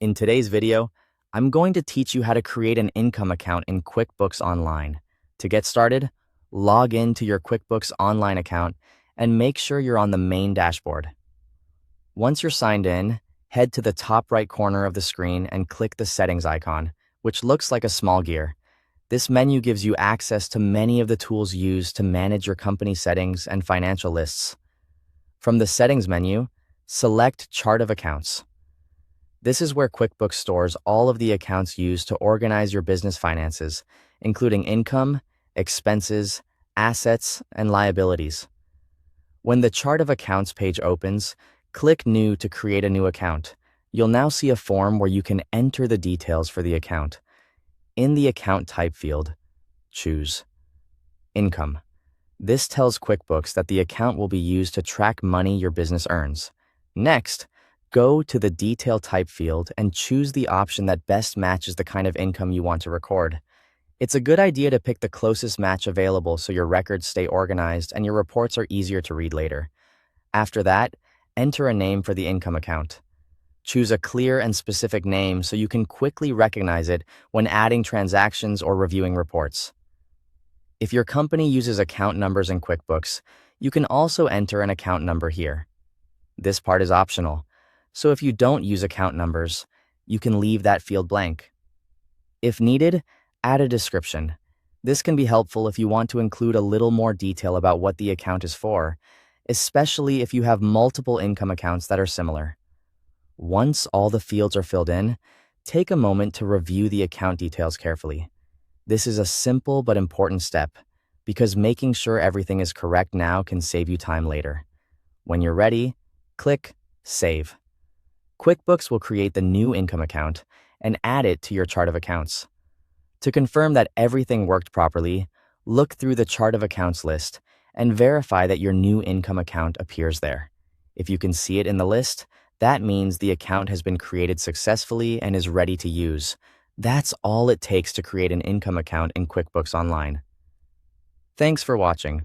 In today's video, I'm going to teach you how to create an income account in QuickBooks Online. To get started, log in to your QuickBooks Online account and make sure you're on the main dashboard. Once you're signed in, head to the top right corner of the screen and click the settings icon, which looks like a small gear. This menu gives you access to many of the tools used to manage your company settings and financial lists. From the settings menu, select Chart of Accounts. This is where QuickBooks stores all of the accounts used to organize your business finances, including income, expenses, assets, and liabilities. When the Chart of Accounts page opens, click New to create a new account. You'll now see a form where you can enter the details for the account. In the Account Type field, choose Income. This tells QuickBooks that the account will be used to track money your business earns. Next, go to the Detail Type field and choose the option that best matches the kind of income you want to record. It's a good idea to pick the closest match available so your records stay organized and your reports are easier to read later. After that, enter a name for the income account. Choose a clear and specific name so you can quickly recognize it when adding transactions or reviewing reports. If your company uses account numbers in QuickBooks, you can also enter an account number here. This part is optional, so if you don't use account numbers, you can leave that field blank. If needed, add a description. This can be helpful if you want to include a little more detail about what the account is for, especially if you have multiple income accounts that are similar. Once all the fields are filled in, take a moment to review the account details carefully. This is a simple but important step because making sure everything is correct now can save you time later. When you're ready, click Save. QuickBooks will create the new income account and add it to your chart of accounts. To confirm that everything worked properly, look through the chart of accounts list and verify that your new income account appears there. If you can see it in the list, that means the account has been created successfully and is ready to use. That's all it takes to create an income account in QuickBooks Online. Thanks for watching.